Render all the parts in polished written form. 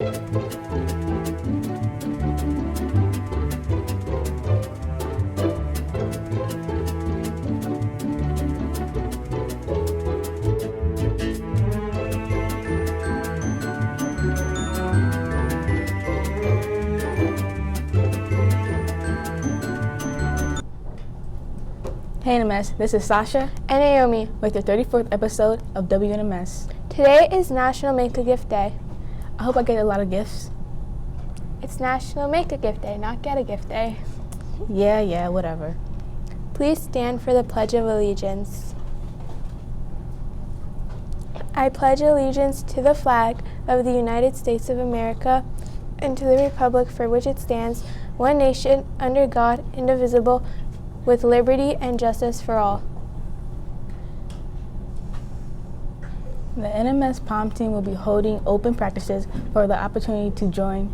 Hey NMS, this is Sasha and Naomi with the 34th episode of WNMS. Today is National Make a Gift Day. I hope I get a lot of gifts. It's National Make a Gift Day, not Get a Gift Day. Yeah, whatever. Please stand for the Pledge of Allegiance. I pledge allegiance to the flag of the United States of America and to the republic for which it stands, one nation, under God, indivisible, with liberty and justice for all. The NMS POM team will be holding open practices for the opportunity to join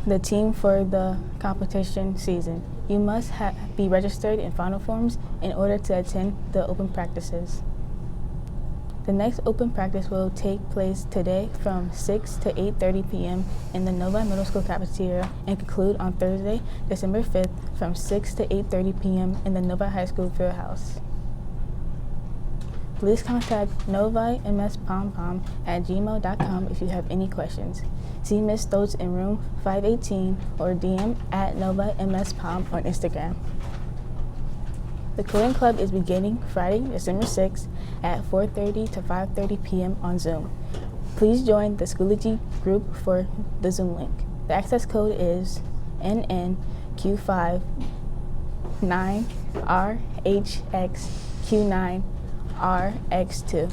the team for the competition season. You must be registered in final forms in order to attend the open practices. The next open practice will take place today from 6 to 8:30 p.m. in the Novi Middle School cafeteria and conclude on Thursday, December 5th from 6 to 8:30 p.m. in the Novi High School field house. Please contact novimspom@gmail.com if you have any questions. See Ms. Stoltz in room 518 or DM at novimspom on Instagram. The Coding Club is beginning Friday, December 6th at 4:30 to 5:30 p.m. on Zoom. Please join the Schoology group for the Zoom link. The access code is NNQ59RHXQ9RX2.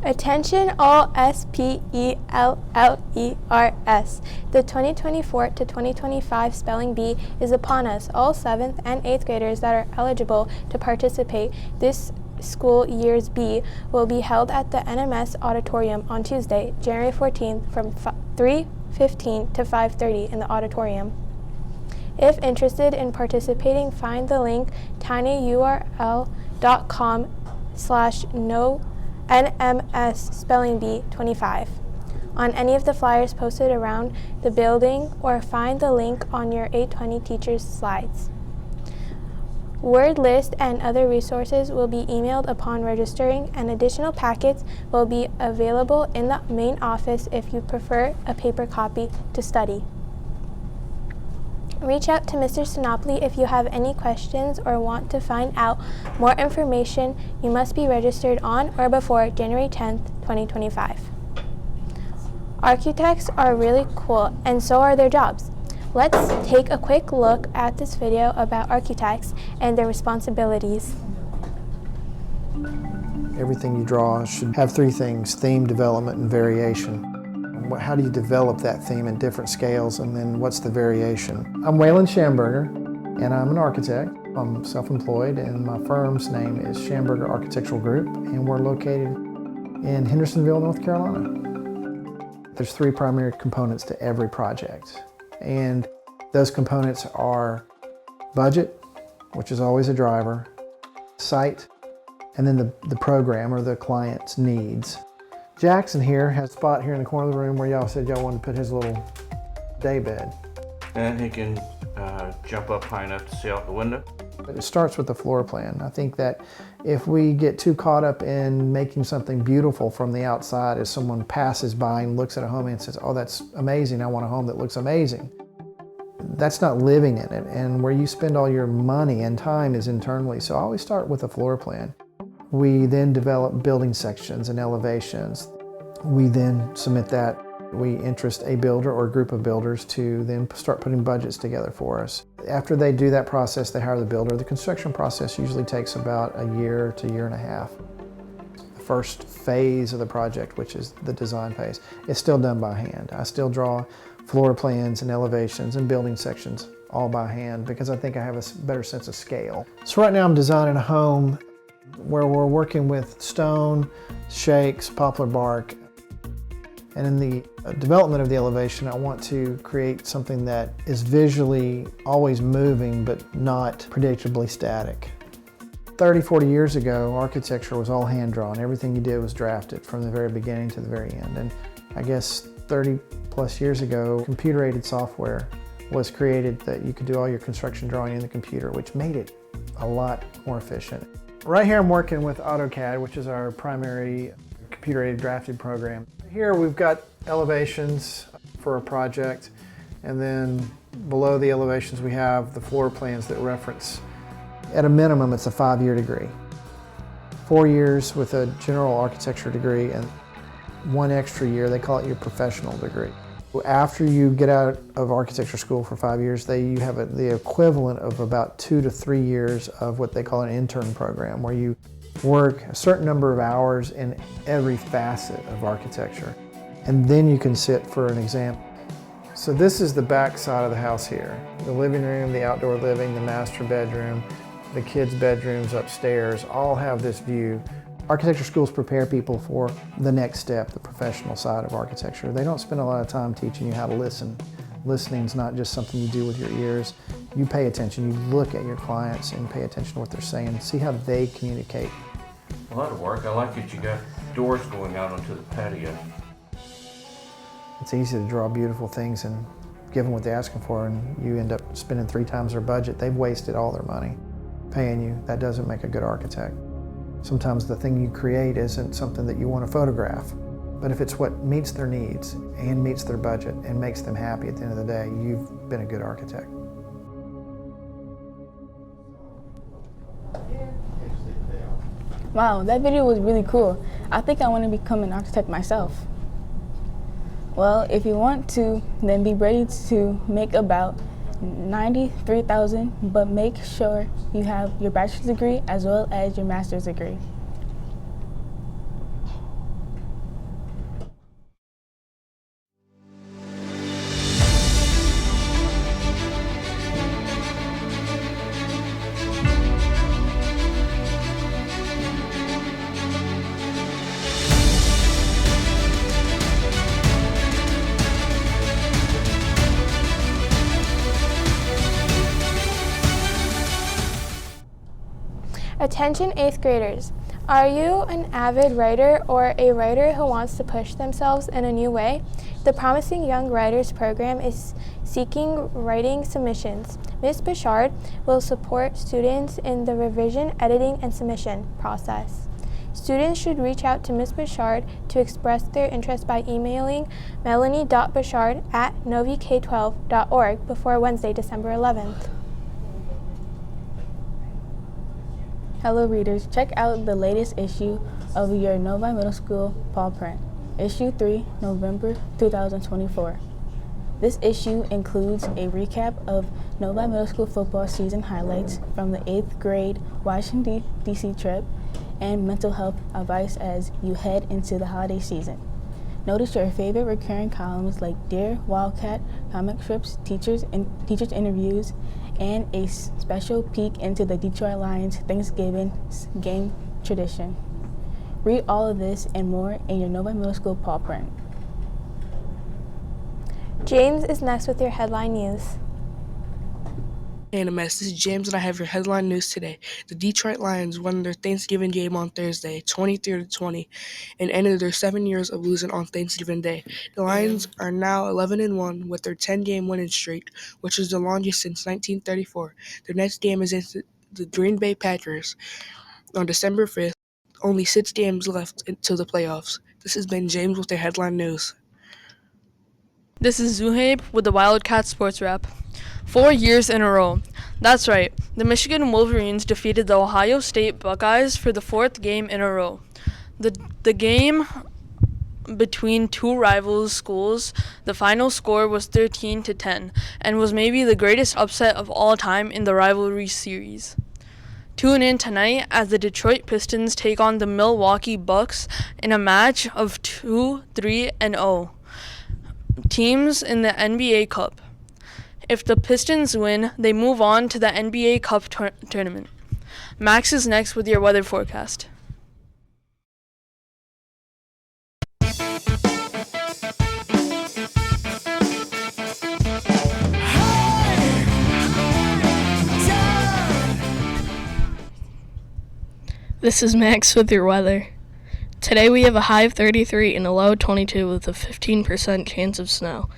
Attention all SPELLERS. The 2024 to 2025 Spelling Bee is upon us. All 7th and 8th graders that are eligible to participate this school year's bee will be held at the NMS auditorium on Tuesday, January 14th from 3:15 to 5:30 in the auditorium. If interested in participating, find the link tinyurl.com/NMS Spelling Bee 25 on any of the flyers posted around the building, or find the link on your 820 teacher's slides. Word list and other resources will be emailed upon registering, and additional packets will be available in the main office if you prefer a paper copy to study. Reach out to Mr. Sinopoli if you have any questions or want to find out more information. You must be registered on or before January 10th, 2025. Architects are really cool, and so are their jobs. Let's take a quick look at this video about architects and their responsibilities. Everything you draw should have three things: theme, development, and variation. How do you develop that theme in different scales, and then what's the variation? I'm Waylon Schamberger, and I'm an architect. I'm self-employed, and my firm's name is Schamberger Architectural Group, and we're located in Hendersonville, North Carolina. There's three primary components to every project, and those components are budget, which is always a driver, site, and then the program or the client's needs. Jackson here has a spot here in the corner of the room where y'all said y'all wanted to put his little day bed. And he can jump up high enough to see out the window. But it starts with the floor plan. I think that if we get too caught up in making something beautiful from the outside, as someone passes by and looks at a home and says, oh, that's amazing, I want a home that looks amazing. That's not living in it, and where you spend all your money and time is internally. So I always start with a floor plan. We then develop building sections and elevations. We then submit that. We interest a builder or a group of builders to then start putting budgets together for us. After they do that process, they hire the builder. The construction process usually takes about a year to a year and a half. The first phase of the project, which is the design phase, is still done by hand. I still draw floor plans and elevations and building sections all by hand because I think I have a better sense of scale. So right now I'm designing a home where we're working with stone, shakes, poplar bark. And in the development of the elevation, I want to create something that is visually always moving but not predictably static. 30, 40 years ago, architecture was all hand-drawn. Everything you did was drafted from the very beginning to the very end. And I guess 30 plus years ago, computer-aided software was created that you could do all your construction drawing in the computer, which made it a lot more efficient. Right here I'm working with AutoCAD, which is our primary computer-aided drafting program. Here we've got elevations for a project, and then below the elevations we have the floor plans that reference. At a minimum, it's a 5-year degree. 4 years with a general architecture degree, and 1 extra year, they call it your professional degree. After you get out of architecture school for 5 years, you have the equivalent of about 2 to 3 years of what they call an intern program, where you work a certain number of hours in every facet of architecture. And then you can sit for an exam. So this is the back side of the house here. The living room, the outdoor living, the master bedroom, the kids' bedrooms upstairs all have this view. Architecture schools prepare people for the next step, the professional side of architecture. They don't spend a lot of time teaching you how to listen. Listening's not just something you do with your ears. You pay attention, you look at your clients and pay attention to what they're saying, see how they communicate. A lot of work. I like that you got doors going out onto the patio. It's easy to draw beautiful things and give them what they're asking for, and you end up spending 3 times their budget. They've wasted all their money paying you. That doesn't make a good architect. Sometimes the thing you create isn't something that you want to photograph, but if it's what meets their needs and meets their budget and makes them happy at the end of the day, you've been a good architect. Wow, that video was really cool. I think I want to become an architect myself. Well, if you want to, then be ready to make about $93,000, but make sure you have your bachelor's degree as well as your master's degree. Attention 8th graders. Are you an avid writer or a writer who wants to push themselves in a new way? The Promising Young Writers program is seeking writing submissions. Ms. Bouchard will support students in the revision, editing, and submission process. Students should reach out to Ms. Bouchard to express their interest by emailing melanie.bouchard@novik12.org before Wednesday, December 11th. Hello readers, check out the latest issue of your Novi Middle School Paw Print, issue 3, November 2024. This issue includes a recap of Novi Middle School football season highlights from the 8th grade Washington, D.C. trip and mental health advice as you head into the holiday season. Notice your favorite recurring columns like Dear Wildcat, comic strips, teachers interviews, and a special peek into the Detroit Lions Thanksgiving game tradition. Read all of this and more in your Novi Middle School Paw Print. James is next with your headline news. WNMS, this is James and I have your headline news today. The Detroit Lions won their Thanksgiving game on Thursday, 23-20, and ended their 7 years of losing on Thanksgiving Day. The Lions are now 11-1 with their 10-game winning streak, which is the longest since 1934. Their next game is against the Green Bay Packers on December 5th. Only 6 games left until the playoffs. This has been James with your headline news. This is Zuhaib with the Wildcat Sports Wrap. 4 years in a row. That's right, the Michigan Wolverines defeated the Ohio State Buckeyes for the 4th game in a row. The game between two rival schools, the final score was 13-10, and was maybe the greatest upset of all time in the rivalry series. Tune in tonight as the Detroit Pistons take on the Milwaukee Bucks in a match of 2-3-0 teams in the NBA Cup. If the Pistons win, they move on to the NBA Cup tournament. Max is next with your weather forecast. This is Max with your weather. Today we have a high of 33 and a low of 22 with a 15% chance of snow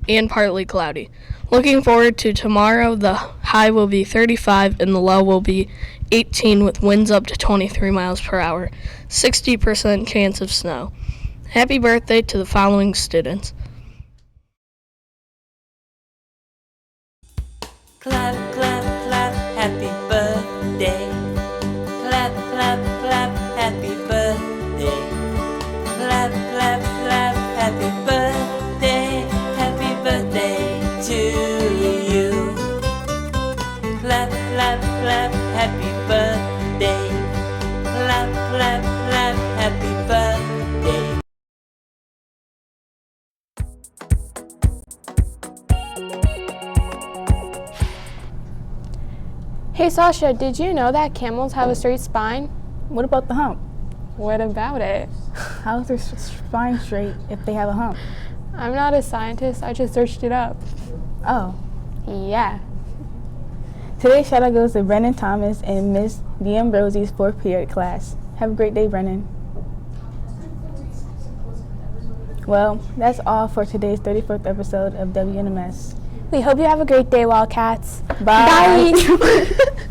and partly cloudy. Looking forward to tomorrow, the high will be 35 and the low will be 18 with winds up to 23 miles per hour, 60% chance of snow. Happy birthday to the following students. Clap, clap, clap, happy birthday. Clap, clap, clap, happy birthday. Clap, clap, clap, happy birthday. Happy birthday to you. Clap, clap, clap, happy birthday. Clap, clap, clap, happy birthday. Hey Sasha, did you know that camels have a straight spine? What about the hump? What about it? How is their spine straight if they have a hump? I'm not a scientist, I just searched it up. Oh. Yeah. Today's shout out goes to Brennan Thomas and Miss D'Ambrosi's 4th period class. Have a great day, Brennan. Well, that's all for today's 34th episode of WNMS. We hope you have a great day, Wildcats. Bye. Bye.